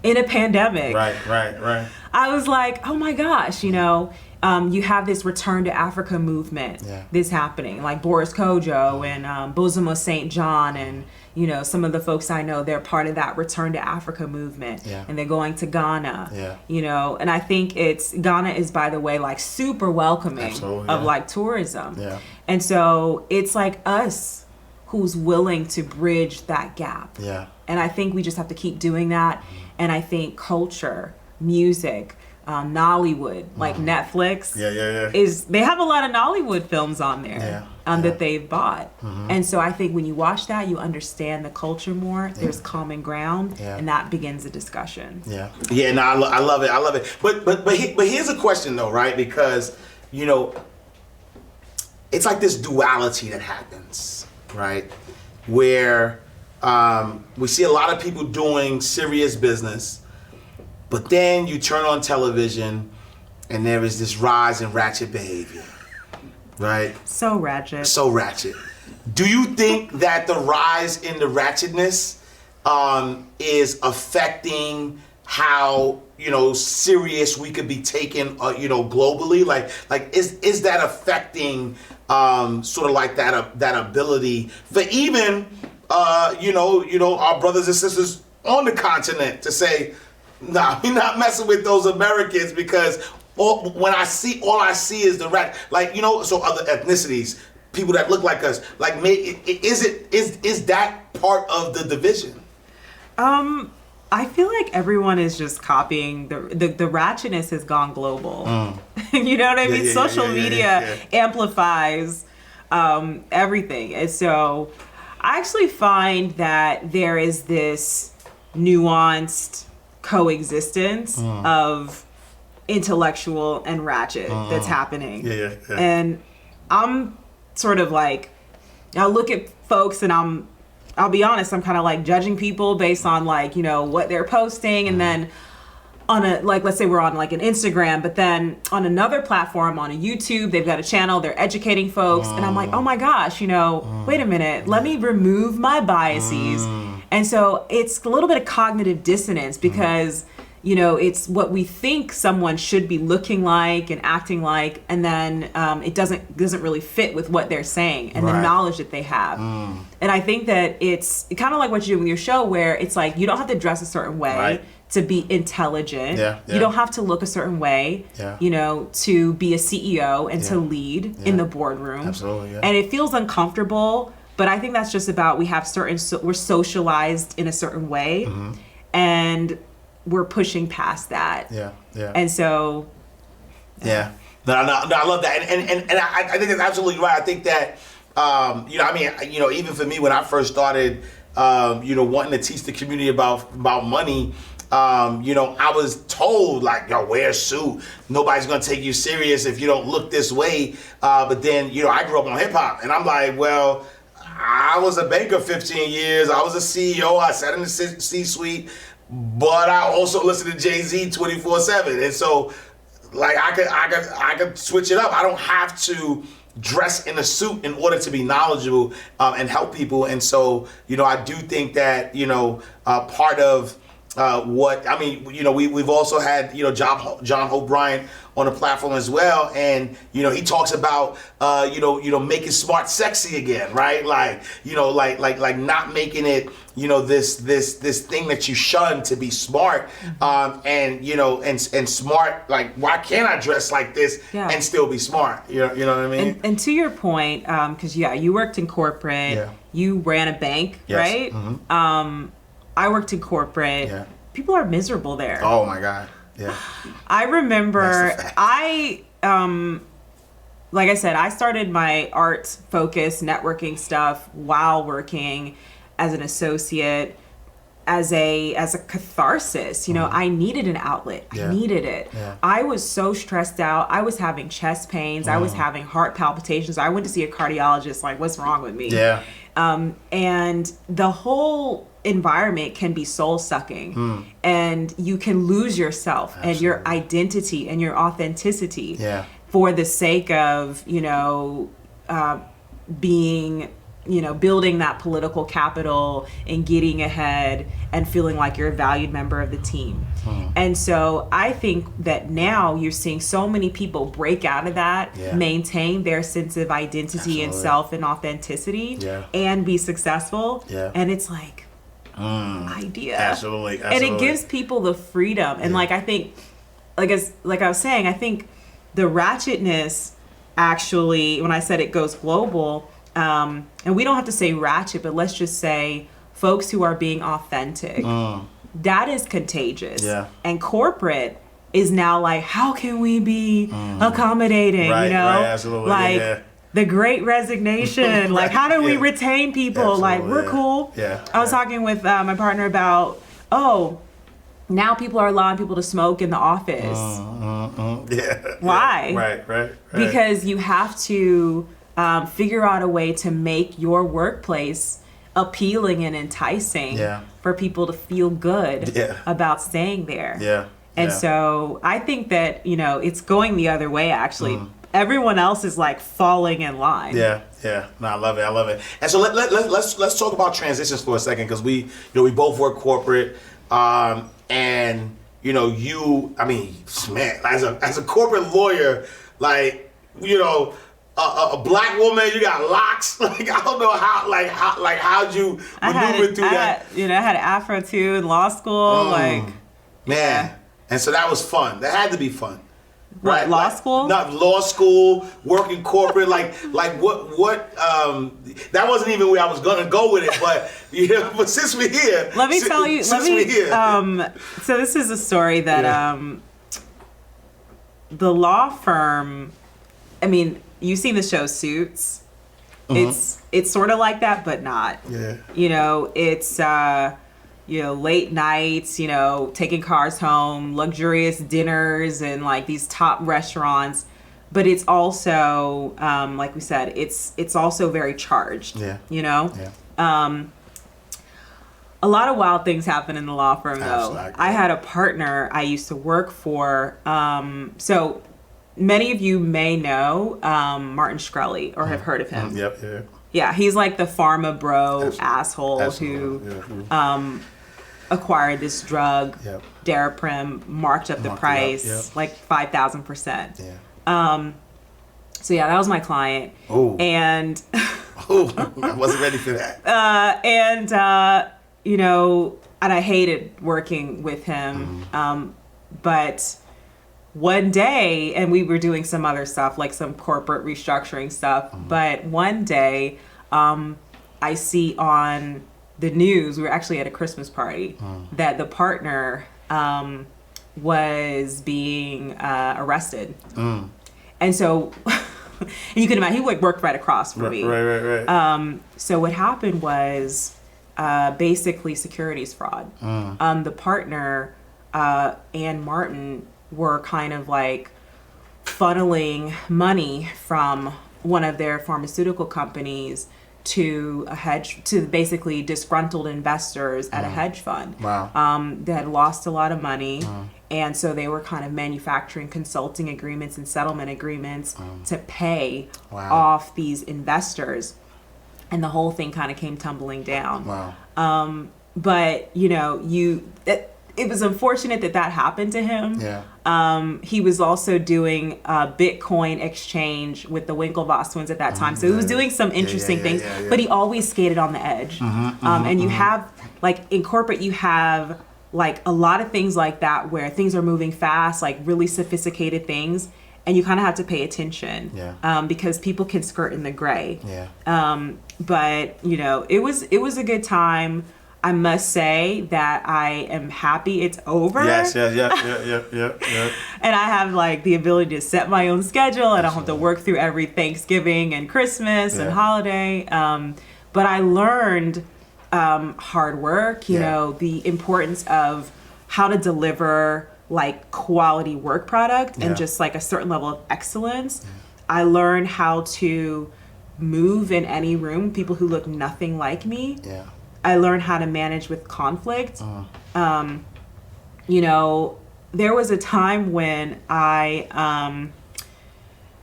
In a pandemic. Right. I was like, oh my gosh, you have this Return to Africa movement that's happening, like Boris Kojo and Bosom of St. John and, some of the folks I know, they're part of that Return to Africa movement. And they're going to Ghana, and I think Ghana is, by the way, like super welcoming of like tourism. And so it's like us who's willing to bridge that gap. And I think we just have to keep doing that. And I think culture, music, Nollywood, like Netflix, they have a lot of Nollywood films on there that they've bought. And so I think when you watch that, you understand the culture more. There's common ground, and that begins a discussion. No, I love it. But here's a question though, right? Because it's like this duality that happens, right? Where we see a lot of people doing serious business, but then you turn on television and there is this rise in ratchet behavior, right? So ratchet. Do you think that the rise in the ratchetness is affecting how serious we could be taken globally? Like is that affecting sort of like that ability for even our brothers and sisters on the continent to say, nah, we're not messing with those Americans, because all I see is the rat. Like, so other ethnicities, people that look like us, like, is that part of the division? I feel like everyone is just copying the ratchetness has gone global. You know what I mean? Social media amplifies everything. And so I actually find that there is this nuanced coexistence of intellectual and ratchet that's happening. And I'm sort of like, I look at folks and I'll be honest, I'm kind of like judging people based on like, what they're posting. And then on let's say we're on like an Instagram, but then on another platform, on a YouTube, they've got a channel, they're educating folks. And I'm like, oh my gosh, wait a minute, let me remove my biases. And so it's a little bit of cognitive dissonance because, it's what we think someone should be looking like and acting like, and then it doesn't really fit with what they're saying and the knowledge that they have. And I think that it's kind of like what you do with your show, where it's like you don't have to dress a certain way to be intelligent. You don't have to look a certain way, to be a CEO and to lead in the boardroom. Absolutely, And it feels uncomfortable, but I think that's just about we're socialized in a certain way, and we're pushing past that. And so no, I love that, and I think it's absolutely right. I think that even for me, when I first started wanting to teach the community about money, I was told like, yo, wear a suit, nobody's gonna take you serious if you don't look this way. But then I grew up on hip hop, and I'm like, well, I was a banker 15 years, I was a CEO, I sat in the C-suite, but I also listen to Jay-Z 24/7, and so like I could switch it up. I don't have to dress in a suit in order to be knowledgeable and help people. And so I do think that part of we've also had John Hope Bryant on the platform as well, and he talks about making smart sexy again, right? Like like not making it this thing that you shun to be smart, and smart, like, why can't I dress like this and still be smart? You know what I mean? And to your point, because you worked in corporate, you ran a bank, right? I worked in corporate. People are miserable there. Oh my God. Yeah. I remember like I said, I started my arts focused networking stuff while working as an associate, as a catharsis. I needed an outlet. I needed it. I was so stressed out. I was having chest pains. I was having heart palpitations. I went to see a cardiologist, like, what's wrong with me? And the whole environment can be soul sucking, and you can lose yourself and your identity and your authenticity for the sake of being building that political capital and getting ahead and feeling like you're a valued member of the team. And so I think that now you're seeing so many people break out of that, maintain their sense of identity and self and authenticity, and be successful. And it's like, idea. Absolutely. And it gives people the freedom. And like, I think, like I was saying, I think the ratchetness actually, when I said it goes global, and we don't have to say ratchet, but let's just say folks who are being authentic, that is contagious. And corporate is now like, how can we be accommodating? Right, absolutely. Like, the great resignation. Like, how do we retain people? Like, we're cool. I was talking with my partner about, now people are allowing people to smoke in the office. Why? Right. Because you have to figure out a way to make your workplace appealing and enticing for people to feel good about staying there. And so I think that, it's going the other way, actually. Everyone else is like falling in line. No, I love it. And so let's talk about transitions for a second, because we both work corporate, and man, as a corporate lawyer, like, a black woman, you got locks. Like I don't know how'd you maneuver through that? I had an afro too in law school. Man, yeah. And so that was fun. That had to be fun. What, law school? Not law school, working corporate, like what that wasn't even where I was gonna go with it, but but since we're here. Let me tell you so this is a story that the law firm, I mean, you've seen the show Suits. It's sort of like that, but not. Yeah. It's late nights, taking cars home, luxurious dinners, and like these top restaurants. But it's also, like we said, it's also very charged. Yeah. Yeah. A lot of wild things happen in the law firm, though. Absolutely. I had a partner I used to work for. So many of you may know Martin Shkreli or have heard of him. Yep. Yeah. Yeah, he's like the pharma bro Absolutely. asshole Absolutely. who acquired this drug, Yep. Daraprim, marked up the price Yep. like 5,000%. Yeah. So yeah, that was my client. Oh. And I wasn't ready for that. and I hated working with him. But one day, and we were doing some other stuff, like some corporate restructuring stuff. But one day, I see on the news, we were actually at a Christmas party, that the partner was being arrested. And so, and you can imagine, he worked right across from me. Right. So what happened was basically securities fraud. The partner and Martin were kind of like funneling money from one of their pharmaceutical companies to basically disgruntled investors at a hedge fund. Wow. That had lost a lot of money. And so they were kind of manufacturing consulting agreements and settlement agreements to pay off these investors. And the whole thing kind of came tumbling down. Wow. But, it was unfortunate that happened to him. Yeah. He was also doing Bitcoin exchange with the Winklevoss twins at that time. So he was doing some interesting things, but he always skated on the edge. And you have, like, in corporate, you have, like, a lot of things like that where things are moving fast, like really sophisticated things, and you kind of have to pay attention because people can skirt in the gray. Yeah. But, it was a good time. I must say that I am happy it's over. Yes. Yeah. And I have like the ability to set my own schedule. I don't have to work through every Thanksgiving and Christmas and holiday. But I learned hard work, the importance of how to deliver like quality work product and just like a certain level of excellence. I learned how to move in any room, people who look nothing like me. Yeah. I learned how to manage with conflict. There was a time when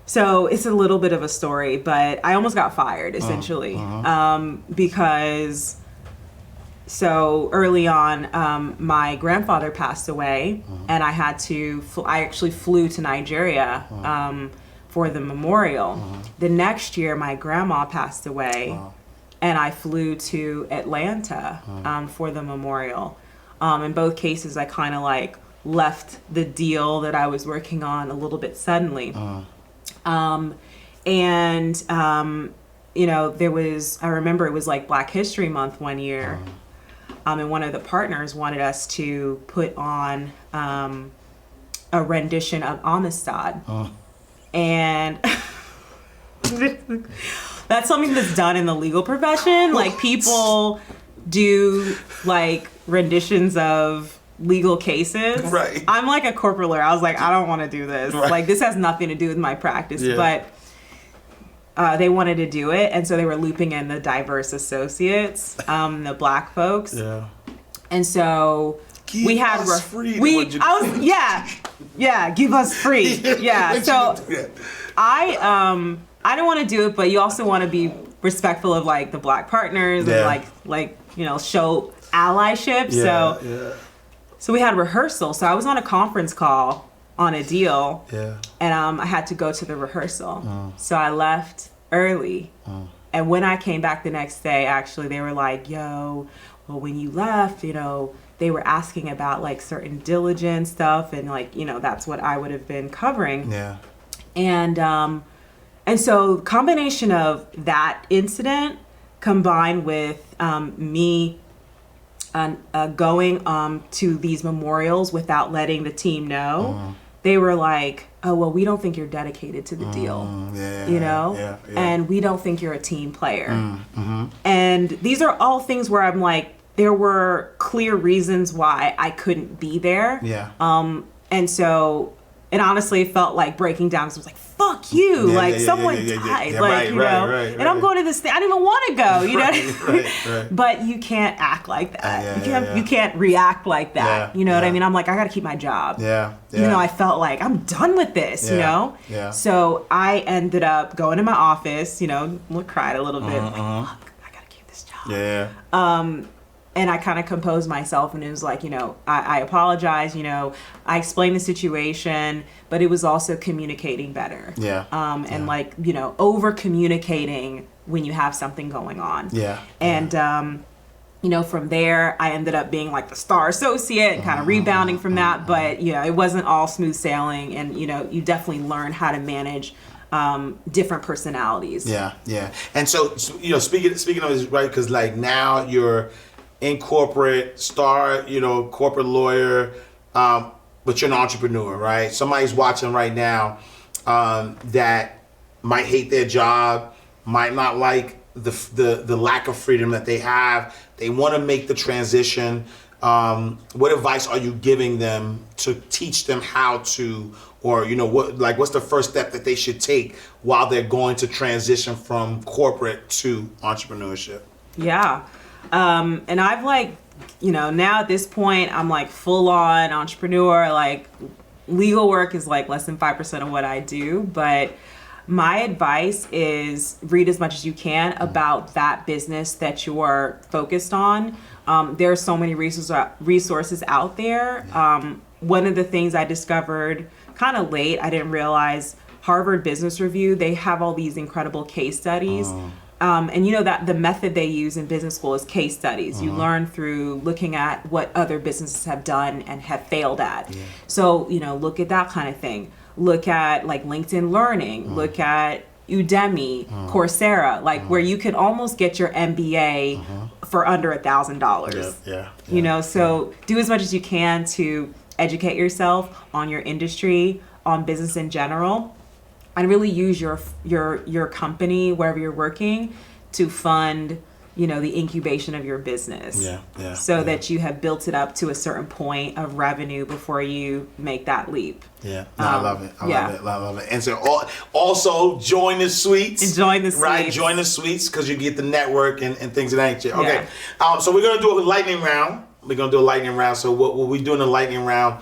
so it's a little bit of a story, but I almost got fired essentially because so early on, my grandfather passed away and I had to, I actually flew to Nigeria for the memorial. The next year, my grandma passed away. And I flew to Atlanta for the memorial. In both cases, I kind of like left the deal that I was working on a little bit suddenly. There was, I remember it was like Black History Month one year. And one of the partners wanted us to put on a rendition of Amistad. And that's something that's done in the legal profession. Like people do like renditions of legal cases. Right. I'm like a corporate lawyer. I was like, I don't want to do this. Right. Like this has nothing to do with my practice. But they wanted to do it, and so they were looping in the diverse associates, the Black folks. Yeah. And so we had free. Give us free. Yeah. So I don't want to do it, but you also want to be respectful of like the Black partners and like show allyship. So we had rehearsal. So I was on a conference call on a deal. Yeah. And I had to go to the rehearsal. So I left early. And when I came back the next day, actually, they were like, yo, well, when you left, you know, they were asking about like certain diligence stuff. And like, you know, that's what I would have been covering. Yeah. And so combination of that incident combined with me going to these memorials without letting the team know, they were like, oh, well, we don't think you're dedicated to the deal, you know, and we don't think you're a team player. And these are all things where I'm like, there were clear reasons why I couldn't be there. Yeah. And so, and honestly, it felt like breaking down. So it was like, fuck you. Someone died. Like, you know, and I'm going to this thing. I didn't even want to go, you know? Right. But you can't act like that. You can't react like that. You know what I mean? I'm like, I got to keep my job. Yeah. You know, I felt like I'm done with this, you know? Yeah. So I ended up going to my office, you know, cried a little bit. Like, fuck, I got to keep this job. Yeah. And I kind of composed myself, and it was like, you know, I apologize, you know, I explained the situation, but it was also communicating better. Yeah. And like, you know, over communicating when you have something going on. Yeah. And, you know, from there, I ended up being like the star associate and kind of rebounding from that. But, you know, it wasn't all smooth sailing. And, you know, you definitely learn how to manage different personalities. Yeah. And so, you know, speaking of this, right, because like now you're in corporate, corporate lawyer, but you're an entrepreneur, right? Somebody's watching right now that might hate their job, might not like the lack of freedom that they have. They want to make the transition. What advice are you giving them to teach them how to, or you know, what's the first step that they should take while they're going to transition from corporate to entrepreneurship? Yeah. And I've like, you know, now at this point, I'm like full on entrepreneur. Like legal work is like less than 5% of what I do. But my advice is read as much as you can about that business that you are focused on. There are so many resources out there. One of the things I discovered kind of late, I didn't realize Harvard Business Review, they have all these incredible case studies. And you know that the method they use in business school is case studies. You learn through looking at what other businesses have done and have failed at. So, you know, look at that kind of thing. Look at like LinkedIn Learning, look at Udemy, Coursera, like where you can almost get your MBA for under $1,000. Yeah. You know, so do as much as you can to educate yourself on your industry, on business in general. And really use your company, wherever you're working, to fund, you know, the incubation of your business. So that you have built it up to a certain point of revenue before you make that leap. Yeah, no, I love it. I love it. And so also join the suites. Right, join the suites because you get the network and things of that nature. Okay, so we're gonna do a lightning round. So what we do in the lightning round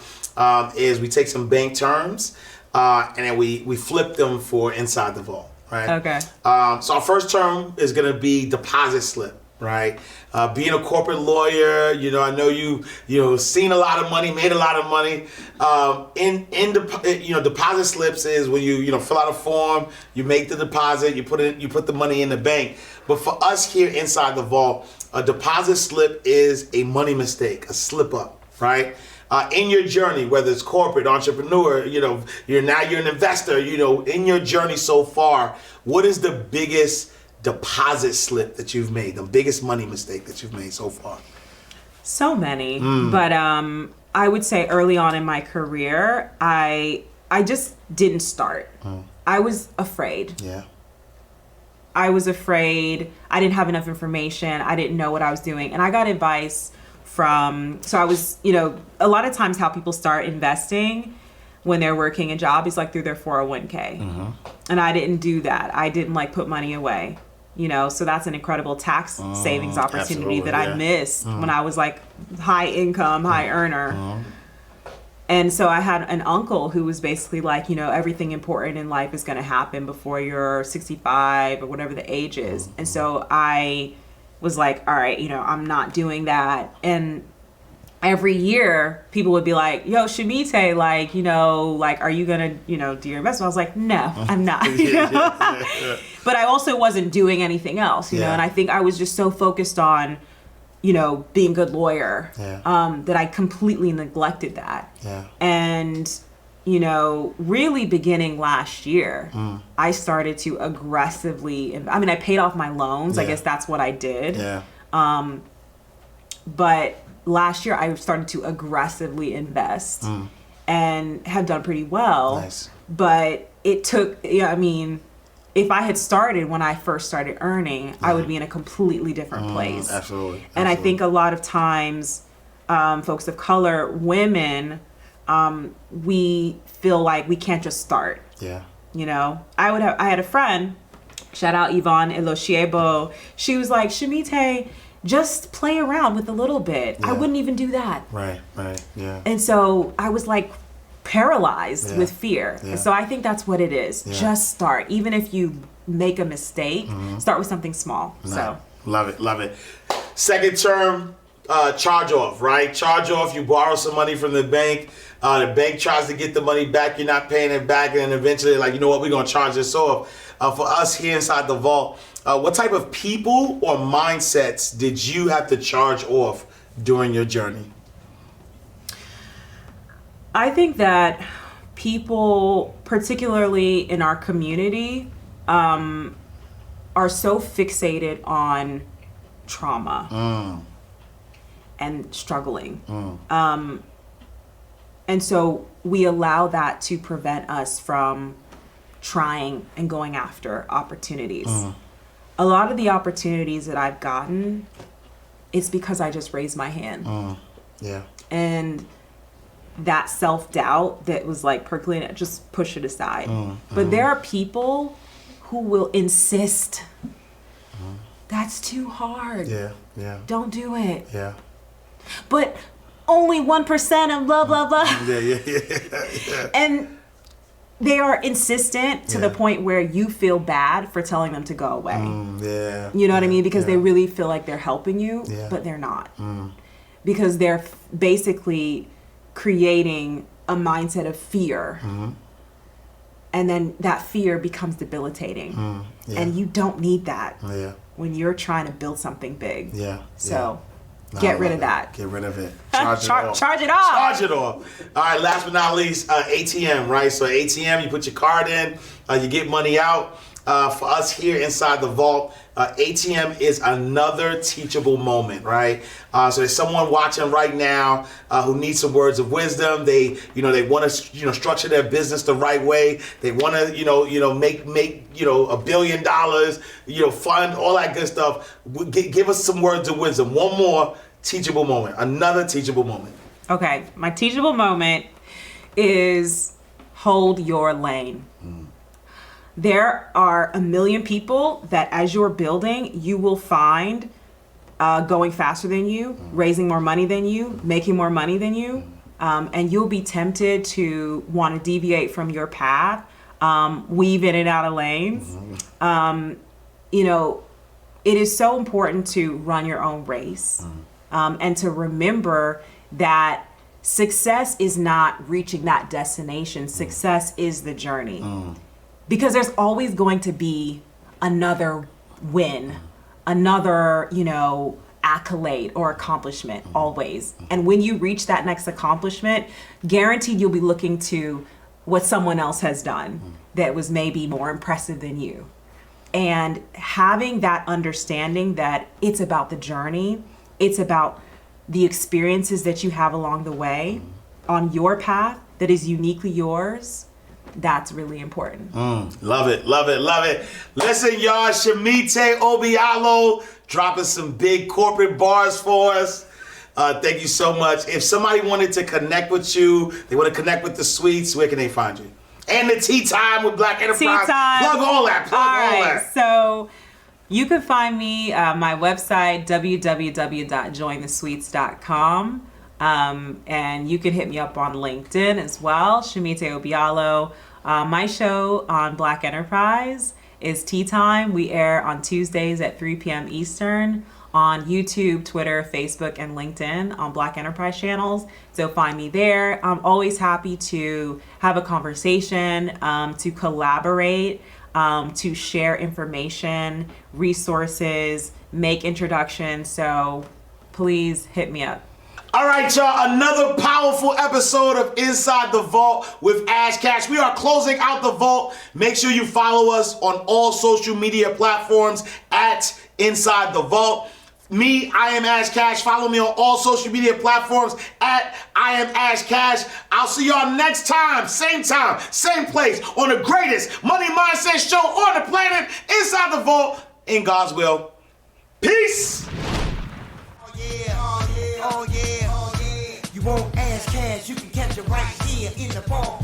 is we take some bank terms. And then we flip them for Inside the Vault, right? Okay. So our first term is going to be deposit slip, right? Being a corporate lawyer, you know, I know you seen a lot of money, made a lot of money. Deposit slips is when you fill out a form, you make the deposit, you put the money in the bank. But for us here Inside the Vault, a deposit slip is a money mistake, a slip up, right? In your journey, whether it's corporate, entrepreneur, you know, you're an investor, you know, in your journey so far, what is the biggest deposit slip that you've made, the biggest money mistake that you've made so far? So many, but I would say early on in my career, I just didn't start. I was afraid. Yeah. I was afraid. I didn't have enough information. I didn't know what I was doing. And I got advice so I was, you know, a lot of times how people start investing when they're working a job is like through their 401k. And I didn't do that. I didn't like put money away, you know, so that's an incredible tax savings opportunity that I missed when I was like high income, high earner. And so I had an uncle who was basically like, you know, everything important in life is going to happen before you're 65 or whatever the age is. And so I was like, all right, you know, I'm not doing that. And every year people would be like, yo, Shimite, like, you know, like, are you gonna, you know, do your investment? I was like, no, I'm not. You know? But I also wasn't doing anything else, you know, and I think I was just so focused on, you know, being a good lawyer, that I completely neglected that. And, you know, really beginning last year, I started to aggressively, I mean, I paid off my loans. I guess that's what I did. But last year I started to aggressively invest and have done pretty well. But it took, I mean, if I had started when I first started earning, I would be in a completely different place. Absolutely. And I think a lot of times, folks of color, women, we feel like we can't just start. You know, I had a friend, shout out Yvonne Eloshiebo. She was like, Shimite, just play around with a little bit. I wouldn't even do that. Right. And so I was like paralyzed with fear. And so I think that's what it is. Just start. Even if you make a mistake, start with something small. So love it. Second term, charge off, right? Charge off, you borrow some money from the bank. The bank tries to get the money back, you're not paying it back, and then eventually like, you know what, we're gonna charge this off. For us here inside the vault, what type of people or mindsets did you have to charge off during your journey? I think that people, particularly in our community, are so fixated on trauma and struggling. And so we allow that to prevent us from trying and going after opportunities. A lot of the opportunities that I've gotten, it's because I just raised my hand. And that self-doubt that was like percolating, just push it aside. But there are people who will insist, that's too hard. Don't do it. But only 1% of blah, blah, blah. And they are insistent to the point where you feel bad for telling them to go away. You know what I mean? Because they really feel like they're helping you, but they're not. Because they're basically creating a mindset of fear. And then that fear becomes debilitating. And you don't need that when you're trying to build something big. So get rid of that. Get rid of it. Charge it off. Charge it off. All right, last but not least, ATM, right? So ATM, you put your card in, you get money out. For us here inside the vault, ATM is another teachable moment, right? So there's someone watching right now who needs some words of wisdom. They want to, structure their business the right way. They want to, make $1 billion, fund all that good stuff. Give us some words of wisdom. One more teachable moment. Another teachable moment. Okay, my teachable moment is hold your lane. There are a million people that as you're building, you will find going faster than you, raising more money than you, making more money than you. And you'll be tempted to want to deviate from your path, weave in and out of lanes. It is so important to run your own race and to remember that success is not reaching that destination. Success is the journey. Because there's always going to be another win, another, accolade or accomplishment, always. And when you reach that next accomplishment, guaranteed you'll be looking to what someone else has done that was maybe more impressive than you. And having that understanding that it's about the journey, it's about the experiences that you have along the way on your path that is uniquely yours. That's really important. Love it. Listen, y'all, Shimite Obialo dropping some big corporate bars for us. Thank you so much. If somebody wanted to connect with you, they want to connect with the Suites, where can they find you? And the Tea Time with Black Enterprise. Tea Time. Plug all that. All that. So you can find me, my website, www.jointhesuites.com. And you can hit me up on LinkedIn as well, Shimite Obialo. My show on Black Enterprise is Tea Time. We air on Tuesdays at 3 p.m. Eastern on YouTube, Twitter, Facebook, and LinkedIn on Black Enterprise channels. So find me there. I'm always happy to have a conversation, to collaborate, to share information, resources, make introductions. So please hit me up. All right, y'all, another powerful episode of Inside the Vault with Ash Cash. We are closing out the vault. Make sure you follow us on all social media platforms at Inside the Vault. Me, I am Ash Cash. Follow me on all social media platforms at I am Ash Cash. I'll see y'all next time, same place, on the greatest money mindset show on the planet, Inside the Vault, in God's will. Peace. Oh yeah, oh yeah, oh yeah, oh yeah. You won't ask cash, you can catch it right here in the vault.